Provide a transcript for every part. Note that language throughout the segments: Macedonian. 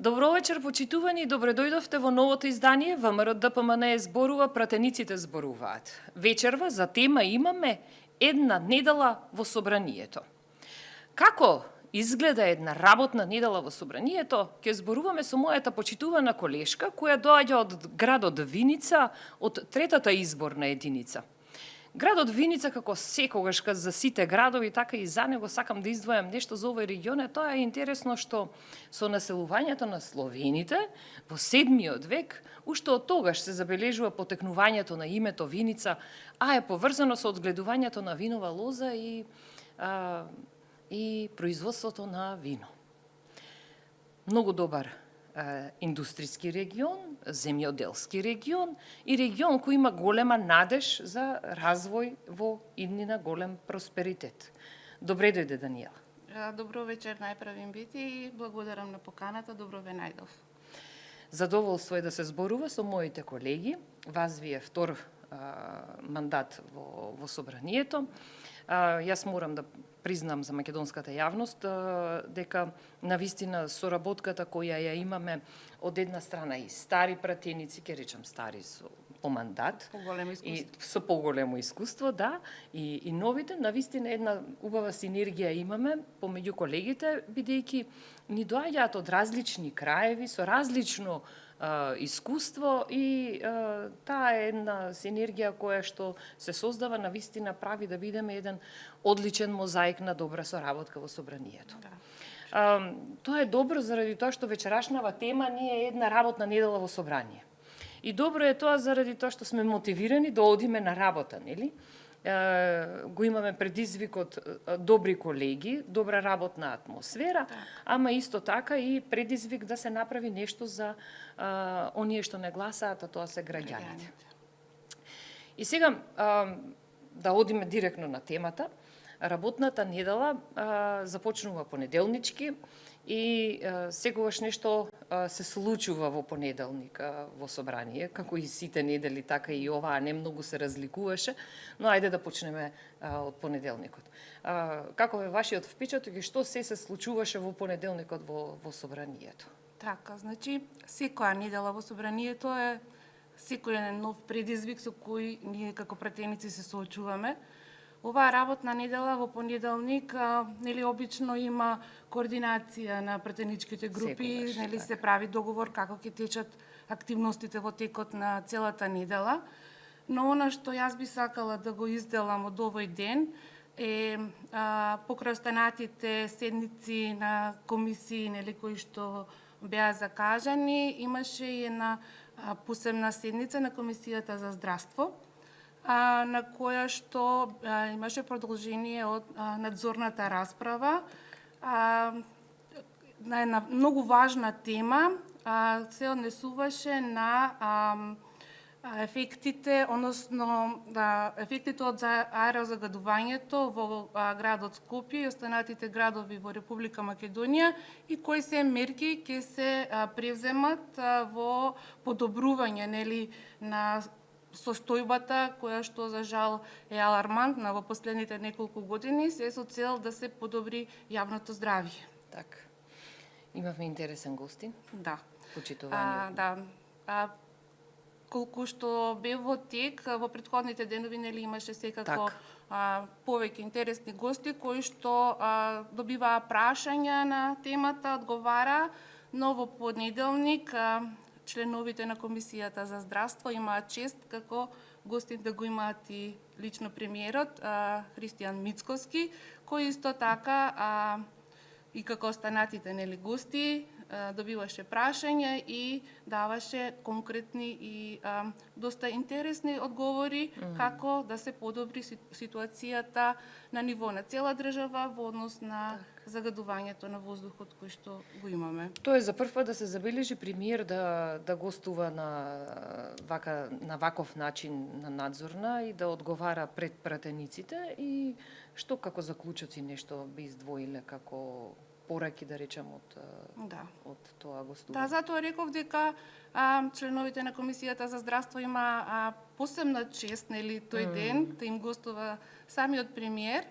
Добро вечер, почитувани, добре дојдовте во новото издание. ВМРО ДПМН зборува, пратениците зборуваат. Вечерва за тема имаме една недела во собранието. Како изгледа една работна недела во собранието, ќе зборуваме со мојата почитувана колешка, која доаѓа од градот Виница, од третата изборна единица. Градот Виница, како секогаш за сите градови, така и за него сакам да издвојам нешто за овој регион, тоа е интересно што со населувањето на словените во 7-миот век, уште од тогаш се забележува потекнувањето на името Виница, а е поврзано со одгледувањето на винова лоза и производството на вино. Многу добар индустријски регион, земјоделски регион и регион кој има голема надеж за развој во иднина, голем просперитет. Добре дојде, Даниела. Добро вечер, најправим бити и благодарам на поканата, добро ве најдов. Задоволство е да се зборува со моите колеги. Вас ви е втор мандат во собранието. Јас морам да признам за македонската јавност дека навистина соработката која ја имаме од една страна и стари пратеници, ќе речам стари по мандат, и со поголемо искуство, да, и новите, навистина една убава синергија имаме помеѓу колегите, бидејќи ни доаѓаат од различни краеви, со различно искуство и таа е една синергија која што се создава навистина прави да бидеме еден одличен мозаик на добра соработка во собранието. Да. Тоа е добро заради тоа што вечерашнава тема ни е една работна недела во собрание. И добро е тоа заради тоа што сме мотивирани да одиме на работа, нели? Го имаме предизвикот добри колеги, добра работна атмосфера, ама исто така и предизвик да се направи нешто за оние што не гласаат, а тоа се граѓаните. И сега да одиме директно на темата. Работната недела започнува понеделнички и секогаш нешто се случува во понеделник во собрание, како и сите недели, така и оваа не многу се разликуваше, но ајде да почнеме од понеделникот. Како е вашиот впечаток и што се случуваше во понеделникот во собранието? Така, значи, секоја недела во собранието е секој нов предизвик со кој ние како пратеници се соочуваме. Оваа работна недела во понеделник, нели обично има координација на пратеничките групи, секогаш, нели се прави договор како ќе течат активностите во текот на целата недела. Но она што јас би сакала да го изделам од овој ден е покрај останатите седници на комисии, нели кои што беа закажани, имаше и една посебна седница на Комисијата за здравство, на која што имаше продолжение од надзорната расправа на една многу важна тема, се однесуваше на ефектите, односно ефектите од аерозагадувањето во градот Скопје и останатите градови во Република Македонија и кои се мерки ќе се превземат во подобрување, нели, на состојбата која што за жал е алармантна во последните неколку години, се со цел да се подобри јавното здравје. Така. Имавме интересен гостин. Да. Почитување. Да. Колку што бе во тек, во претходните денови нели имаше секако повеќе интересни гости кои што добиваа прашања на темата, одговара, но во понеделник членовите на Комисијата за здравство имаат чест како гостин да го имаат и лично премиерот Христијан Мицкоски, кој исто така и како останатите нели гости добиваше прашања и даваше конкретни и доста интересни одговори како да се подобри ситуацијата на ниво на цела држава во однос на загадувањето на воздухот кој што го имаме. Тоа е за прв пат да се забележи премиер да гостува на ваков начин на надзорна и да одговара пред пратениците и што како заклучоци нешто би издвоиле како пораки, да речем, од тоа гостување. Да, затоа реков дека членовите на Комисијата за здравство има посебна чест, нели, тој ден, да им гостува самиот премиер.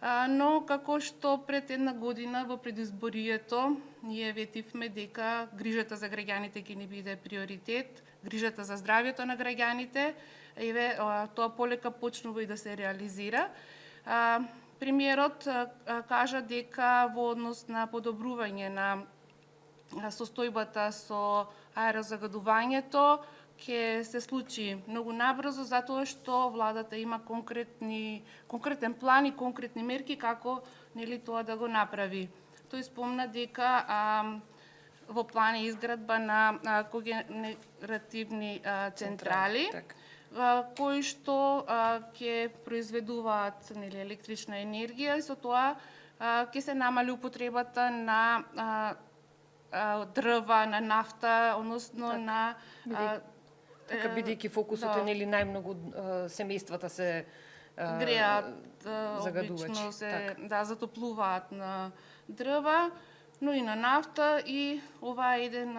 Но како што пред една година во предизборието ние ветивме дека грижата за граѓаните ќе ни биде приоритет, грижата за здравјето на граѓаните, еве тоа полека почнува и да се реализира. Премиерот кажа дека во однос на подобрување на состојбата со аерозагадувањето ќе се случи многу набрзо, затоа што владата има конкретен план и конкретни мерки како тоа да го направи. Тој спомна дека во план е изградба на когенеративни централи, кои што ќе произведуваат електрична енергија и со тоа ќе се намали употребата на дрва, на нафта, односно на Така бидејќи фокусот е најмногу семејствата се греат, загадувачи. обично се затоплуваат на дрва, но и на нафта, и ова е еден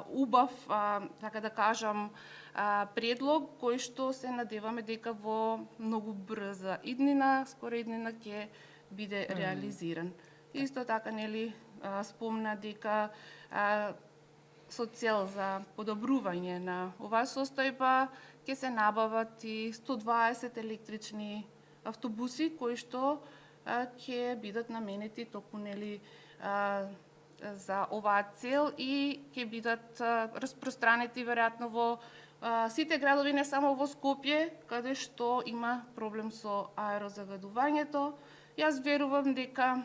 убав, така да кажам, предлог кој што се надеваме дека во многу брза иднина, скоро иднина ќе биде реализиран. Исто така спомна дека со цел за подобрување на оваа состојба ќе се набават и 120 електрични автобуси кои што ќе бидат наменети токму за оваа цел и ќе бидат распространети веројатно во сите градови, не само во Скопје, каде што има проблем со аерозагадувањето. Јас верувам дека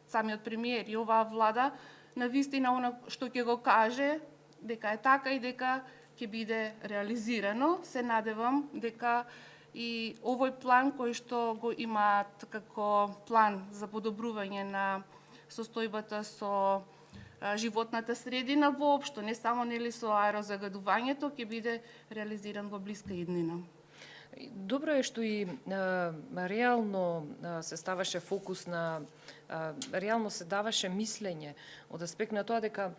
самиот премиер и оваа влада навистина она што ќе го каже, дека е така и дека ќе биде реализирано. Се надевам дека и овој план кој што го имаат како план за подобрување на состојбата со животната средина воопшто, не само со аерозагадувањето, ќе биде реализиран во блиска иднина. Добро е што и реално се ставаше фокус на реално се даваше мислење од аспект на тоа дека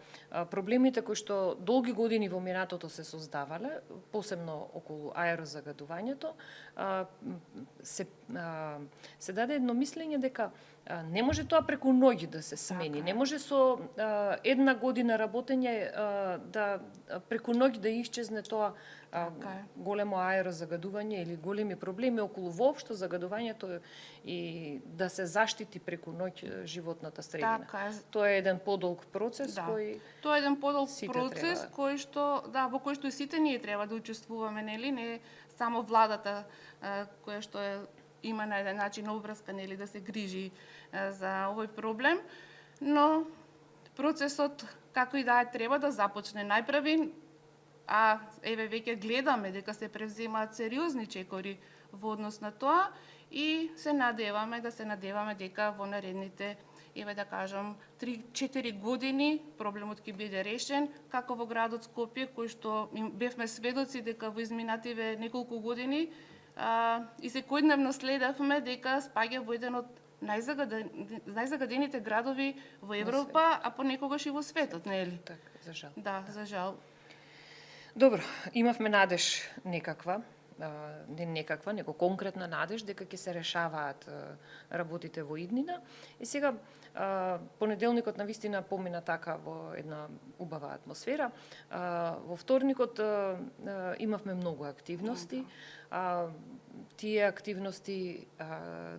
проблемите кои што долги години во минатото се создавале, посебно околу аерозагадувањето, се даде едно мислење дека не може тоа преку ноќ да се смени, не може со една година работење да преку ноќ да исчезне тоа големо аерозагадување или големи проблеми околу воопшто загадувањето и да се заштити преку ноќ животната средина. Тоа е еден подолг процес кој тоа е еден подолг процес кој што во кој што и сите ние треба да учествуваме, не само владата која што има на еден начин обврска да се грижи за овој проблем, но процесот како и да е треба да започне најпрви. Еве веќе гледаме дека се превземаат сериозни чекори во однос на тоа и се надеваме дека во наредните, да кажам, 3-4 години проблемот ќе биде решен, како во градот Скопје, кој што бевме сведоци дека во изминативе неколку години и секојдневно следевме дека спаѓа во еден од најзагадените градови во Европа, а понекогаш и во светот, нели? Така, за жал. Да, за жал. Добро, имавме надеж некаква, него конкретна надеж дека ќе се решаваат работите во иднина. И сега понеделникот навистина помина така во една убава атмосфера. Во вторникот имавме многу активности. Тие активности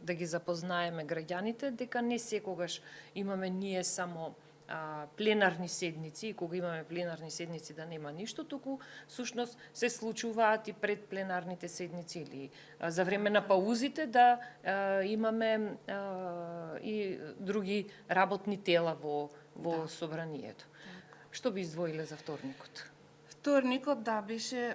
да ги запознаеме граѓаните дека не секогаш имаме ние само пленарни седници, и кога имаме пленарни седници да нема ништо, туку сушност се случуваат и пред пленарните седници или за време на паузите да имаме и други работни тела во собранието. Што би издвоиле за вторникот? Вторникот беше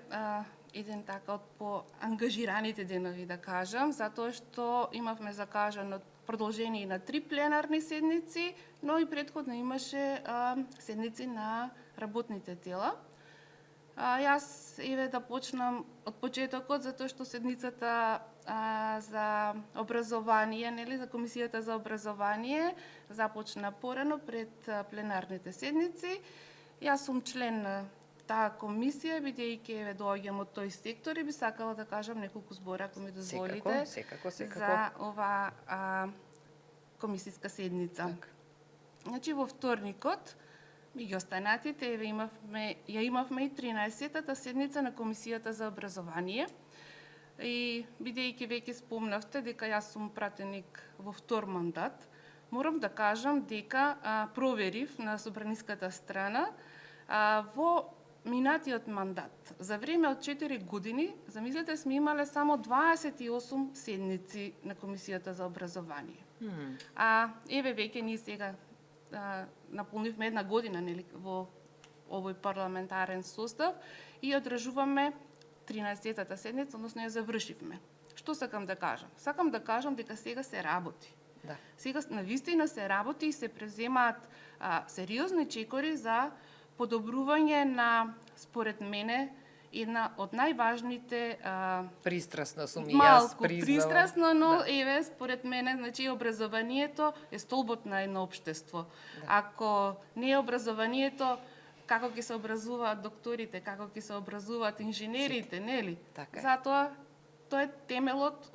еден така од поангажираните денови, да кажам, затоа што имавме закажано продолжение на 3 пленарни седници, но и предходно имаше седници на работните тела. Јас да почнам од почетокот, затоа што седницата за образование, за Комисијата за образование, започна порано пред пленарните седници. Јас сум член на таа комисија, бидејќи еве доаѓам од тој сектор и би сакала да кажам неколку збори, ако ми дозволите, секако. за оваа комисиска седница. Так. Значи, во вторникот, меѓу останатите, еве имавме и 13-тата седница на Комисијата за образование. И бидејќи веќе спомнавте дека јас сум пратеник во втор мандат, морам да кажам дека проверив на собраниската страна во минатиот мандат. За време од 4 години, замислете, сме имале само 28 седници на Комисијата за образование. Еве веќе ние сега наполнивме 1 година, нели, во овој парламентарен состав и одржуваме 13-тата седница, односно ја завршивме. Што сакам да кажам? Сакам да кажам дека сега се работи. Да. Сега навистина се работи и се преземаат сериозни чекори за подобрување на, според мене, една од најважните Пристрасно сум и јас малку признала. пристрасно, но Да. еве според мене, значи образованието е столбот на едно општество. Ако не е образованието, како ќе се образуваат докторите, како ќе се образуваат инженерите, нели? Така е. Затоа тоа е темелот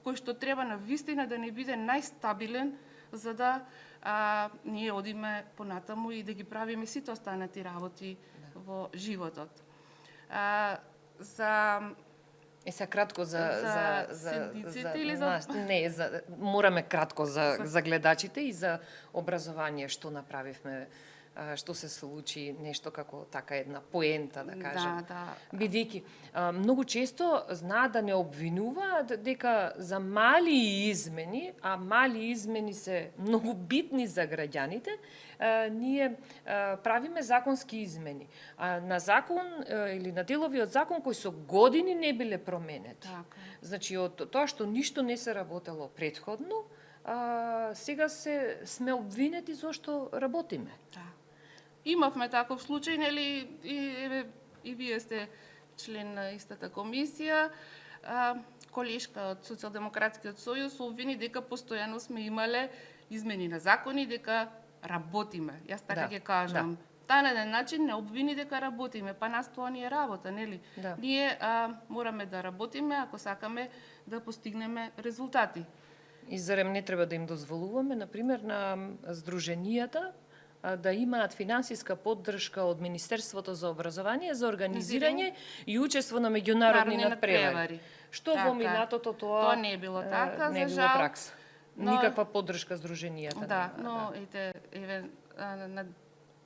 кој што треба на вистина да не биде најстабилен, за да ние одиме понатаму и да ги правиме сите останати работи во животот. За Се кратко за седниците или за... Не, мораме кратко за гледачите и за образование што направивме, што се случи, нешто како така една поента, да кажем. Да. Бидејќи многу често знаат да не обвинуваат дека за мали измени, а мали измени се многу битни за граѓаните, ние правиме законски измени. На закон или на делови од закон кои со години не биле променети. Така. Значи од тоа што ништо не се работело претходно, сега сме обвинети зошто работиме. Да. Имавме таков случај, нели, и вие сте член на истата комисија, колешка од Социјалдемократскиот сојуз обвини дека постојано сме имале измени на закони, дека работиме. Јас така ќе кажам. Та на еден начин не обвини дека работиме, па нас тоа ни е работа, нели? Да. Ние мораме да работиме ако сакаме да постигнеме резултати. И зарем не треба да им дозволуваме, например, на здруженијата да имаат финансиска поддршка од Министерството за образование за организирање и учество на меѓународни надпревари. Што во минатото тоа не е било така, не за било жал. пракса. Никаква поддршка здруженијата. Да, но еве на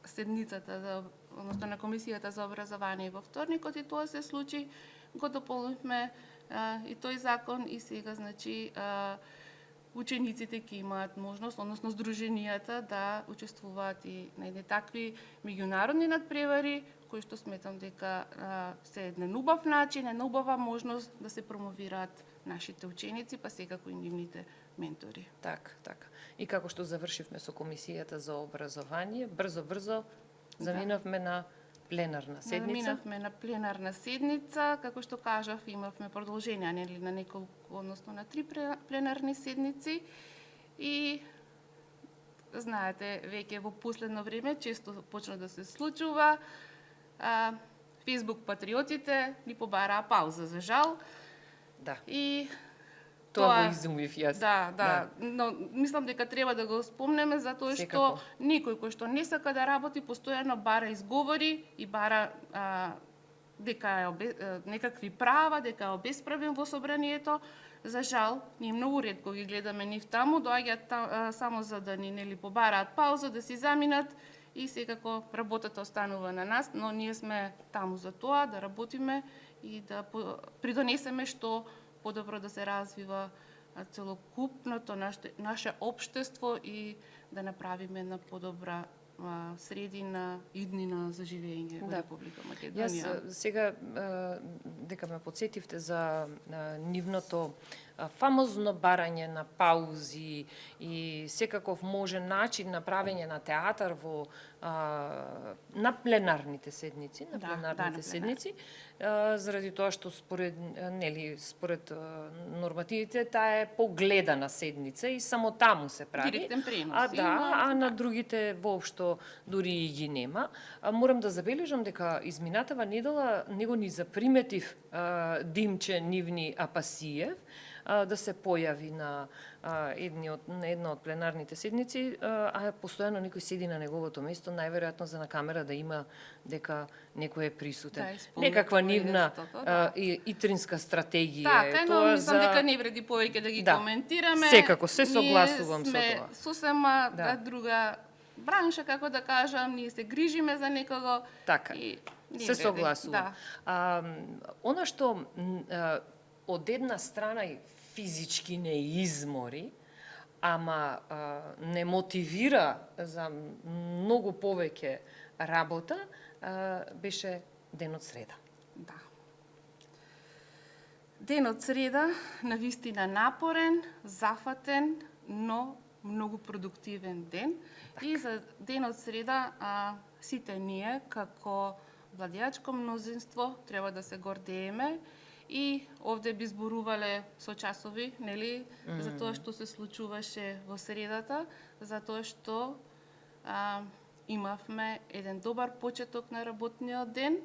седницата односно на Комисијата за образование во вторникот и тоа се случи, го дополнивме и тој закон и сега значи учениците ќе имаат можност, односно здруженијата да учествуваат и на едни такви меѓународни надпревари, кои што сметам дека се еден убав начин, една убава можност да се промовираат нашите ученици, па секако и нивните ментори. Така. И како што завршивме со Комисијата за образование, брзо заминавме на пленарна седница. Заминавме на пленарна седница, како што кажав, имавме продолжение, нели, на неколку, односно на 3 пленарни седници и знаете, веќе во последно време често почна да се случува. Фейсбук патриотите ни побараа пауза, за жал. Да. И Тоа го изумив јас. Да, но мислам дека треба да го спомнеме затоа што никој кој што не сака да работи постојано бара изговори и бара дека е некакви права, дека е обесправен во собранието. За жал, ние многу ретко ги гледаме нив таму, доаѓаат само за да ни нели побараат пауза, да си заминат и секако работата останува на нас, но ние сме таму за тоа да работиме и да придонесеме што подобро да се развива целокупното наше општество и да направиме на подобра средина, иднина за живење во Република Македонија. Јас сега дека ме подсетивте за нивното фамозно барање на паузи и секаков можен начин на правење на театар во на пленарните седници, заради тоа што според нормативите таа е погледана седница и само таму се прави. Директен пренос. А на другите воопшто дури и ги нема. Морам да забележам дека изминатава недела него ни заприметив Димче Нивни Апасиев да се појави на една од пленарните седници, а постојано некој седи на неговото место, најверојатно за на камера да има дека некој е присутен. Некаква нивна итринска стратегија. Така, но мислам дека не вреди повеќе да ги коментираме. Секако, се согласувам со тоа. Сосема друга бранша, како да кажам, ние се грижиме за некого. Така, се согласувам. Она што од една страна и физички не измори, ама не мотивира за многу повеќе работа, беше денот среда. Да. Денот среда навистина напорен, зафатен, но многу продуктивен ден. Так. И за денот среда сите ние како владеачко мнозинство треба да се гордееме. И овде би зборувале со часови, нели, за тоа што се случуваше во средата, за тоа што имавме еден добар почеток на работниот ден,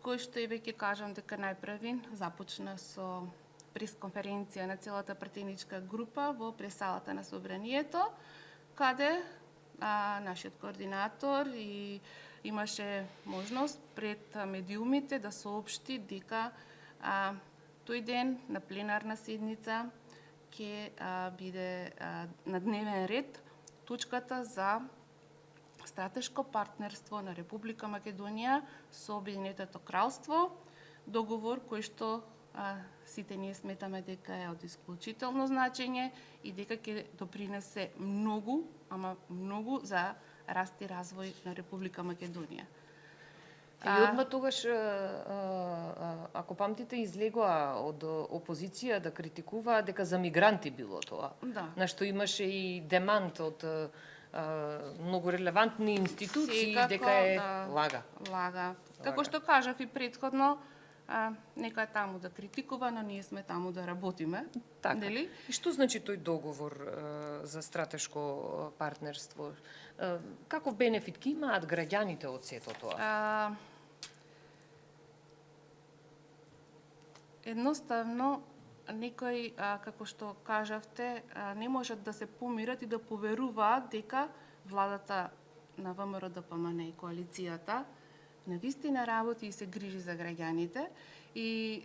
кој што и веќе кажам дека најпрвин започна со пресконференција на целата пратеничка група во пресалата на Собранието, каде нашиот координатор и имаше можност пред медиумите да соопшти дека тој ден на пленарна седница ќе биде на дневен ред точката за стратешко партнерство на Република Македонија со Обединетото кралство, договор кој што сите ние сметаме дека е од исклучително значење и дека ќе допринесе многу, ама многу за раст и развој на Република Македонија. И одма тогаш, ако памтите, излегоа од опозиција да критикуваа дека за мигранти било тоа. Да. На што имаше и демант од многу релевантни институции дека е лага. Како што кажав и претходно, нека таму да критикува, но ние сме таму да работиме. Така. Дели? И што значи тој договор за стратешко партнерство? Каков бенефит ќе имаат граѓаните од сето тоа? Едноставно, некои, како што кажавте, не можат да се помират и да поверуваат дека владата на ВМРО-ДПМН и коалицијата навистина работи и се грижи за граѓаните и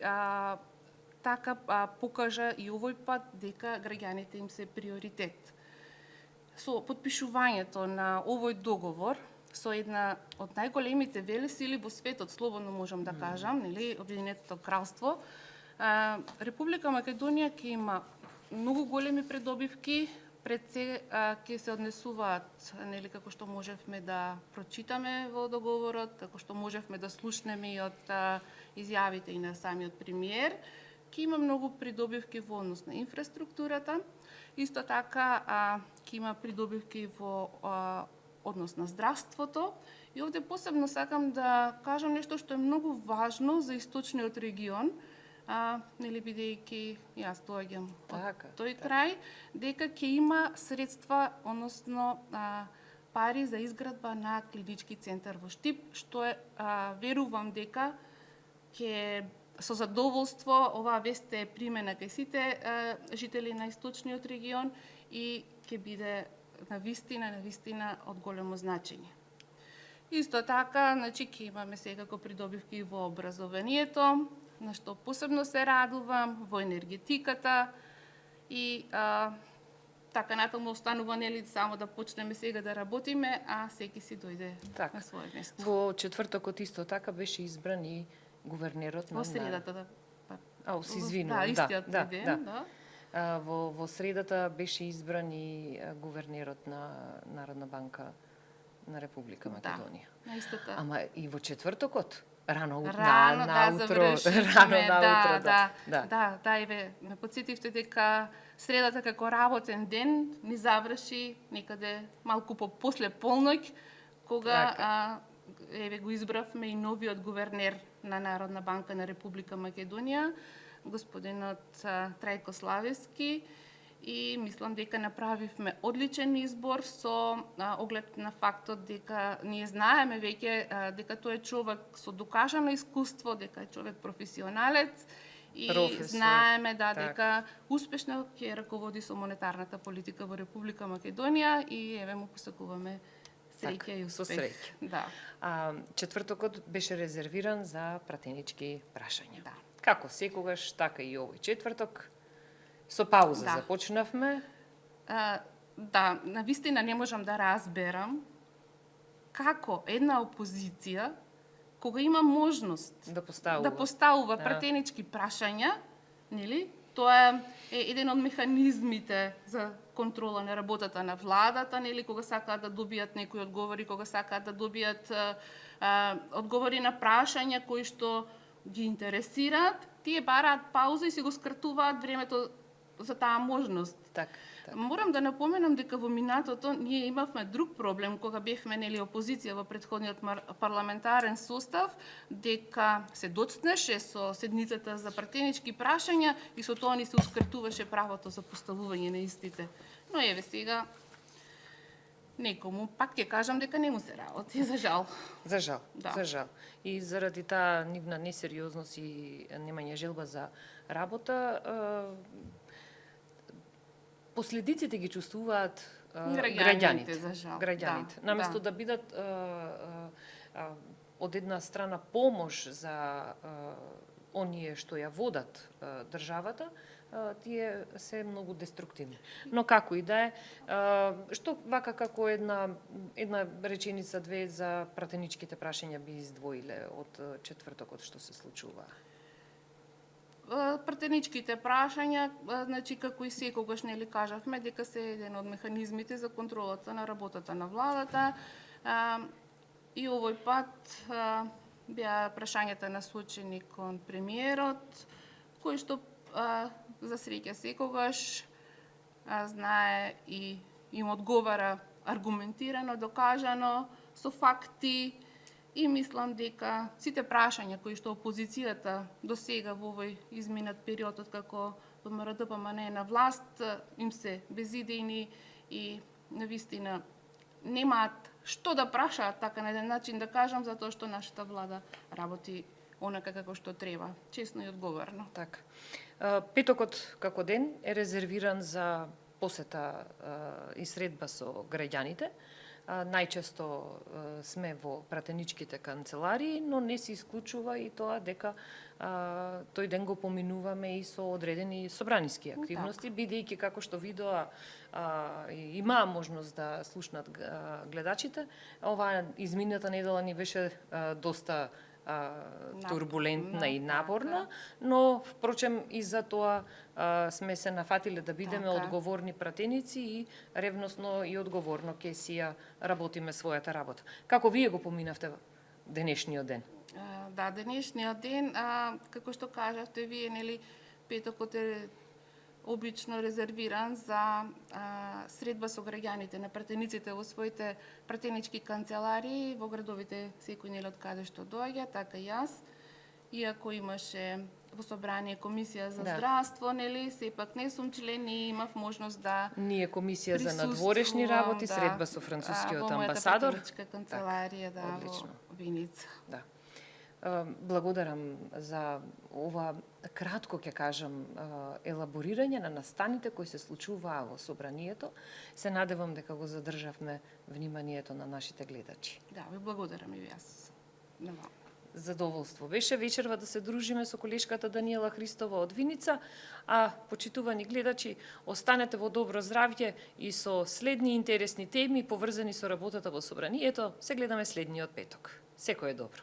така покажа и овој пат дека граѓаните им се приоритет. Со потпишувањето на овој договор со една од најголемите велесили во светот, слободно можам да кажам, нели, Обединетото кралство, Република Македонија ќе има многу големи придобивки, пред се ќе се однесуваат, нели, како што можевме да прочитаме во договорот, како што можевме да слушнеме и од изјавите и на самиот премиер, ќе има многу придобивки во однос на инфраструктурата, исто така ќе има придобивки во однос на здравството. И овде посебно сакам да кажам нешто што е многу важно за источниот регион, нели, бидејќи јас доаѓам од тој крај, дека ќе има средства, односно пари за изградба на клинички центар во Штип, што е, верувам дека ќе со задоволство оваа вест е примена кај сите жители на источниот регион и ќе биде навистина од големо значење. Исто така, значи, ќе имаме секако придобивки во образованието, на што посебно се радувам, во енергетиката и така натаму останува, нели, само да почнеме сега да работиме, а секи си дојде на своје место. Во четвртокот исто така беше избран и гувернерот на... Во средата, се извинувам, истиот ден. Во средата беше избран и гувернерот на Народна банка на Република Македонија. Да, на истата. Ама и во четвртокот Рано Рано, наутро, завршивме, рано наутро, да, еве, ме подсетивте дека средата како работен ден ни заврши некаде малку после полноќ, кога еве го избравме и новиот гувернер на Народна банка на Република Македонија, господинот Трајко Славевски, и мислам дека направивме одличен избор со оглед на фактот дека ние знаеме веќе дека тој е човек со докажано искуство, дека е човек професионалец и знаеме дека успешно ќе раководи со монетарната политика во Република Македонија и еве му посакуваме среќа и успех. Со среќа. Да. Четвртокот беше резервиран за пратенички прашања. Да. Како секогаш, така и овој четврток. Со пауза започнавме. Да, навистина не можам да разберам како една опозиција, кога има можност да поставува пратенички прашања, нели? Тоа е еден од механизмите за контрола на работата на владата, нели, кога сакаат да добијат некои одговори, кога сакаат да добијат одговори на прашања кои што ги интересираат, тие бараат пауза и си го скратуваат времето за таа можност. Так. Морам да напоменам дека во минатото ние имавме друг проблем кога бевме нели опозиција во претходниот парламентарен состав, дека се доцнеше со седницата за пратенички прашања и со тоа ни се ускратуваше правото за поставување на истите. Но еве сега некому пак ќе кажам дека не му се работи, за жал. За жал, да. За жал. И заради таа нивна несериозност и немање желба за работа, последиците ги чувствуваат граѓаните. За жал. Граѓаните. Наместо да бидат од една страна помош за оние што ја водат државата, тие се многу деструктивни. Но како и да е, што вака како една реченица, две за пратеничките прашања би издвоиле од четвртокот што се случува? Пратеничките прашања, значи како и секогаш нели кажавме дека се еден од механизмите за контролата на работата на владата. И овој пат беа прашањата насочени кон премиерот, кој што за среќа секогаш знае и им одговара аргументирано, докажано, со факти. И мислам дека сите прашања кои што опозицијата до сега во овој изминат период откако ВМРО-ДПМН е на власт им се безидејни и навистина немаат што да прашаат, така на еден начин да кажам, затоа што нашата влада работи онака како што треба, честно и одговорно. Така. Петокот како ден е резервиран за посета и средба со граѓаните. Најчесто сме во пратеничките канцеларии, но не се исклучува и тоа дека тој ден го поминуваме и со одредени собраниски активности, бидејќи како што видоа имаа можност да слушнат гледачите, оваа измината недела ни беше доста турбулентна и напорна, но впрочем и за тоа сме се нафатиле да бидеме одговорни пратеници и ревносно и одговорно ќе си ја работиме својата работа. Како вие го поминавте денешниот ден? Да, денешниот ден, како што кажавте вие, нели, петокот е обично резервиран за средба со граѓаните на пратениците во своите пратенички канцеларии во градовите секој нели од каде што доаѓа, така и јас. Иако имаше во собрание комисија за здравство, нели, сепак не сум член и имав можност да Ние комисија за надворешни работи, средба со францускиот амбасадор. Во мојата пратеничка канцеларија, во Виница. Да. Благодарам за ова кратко, ќе кажам, елаборирање на настаните кои се случуваа во собранието. Се надевам дека го задржавме вниманието на нашите гледачи. Да, ви благодарам и јас. Задоволство беше вечерва да се дружиме со колешката Даниела Христова од Виница, а почитувани гледачи, останете во добро здравје и со следни интересни теми поврзани со работата во собранието. Се гледаме следниот петок. Секое добро.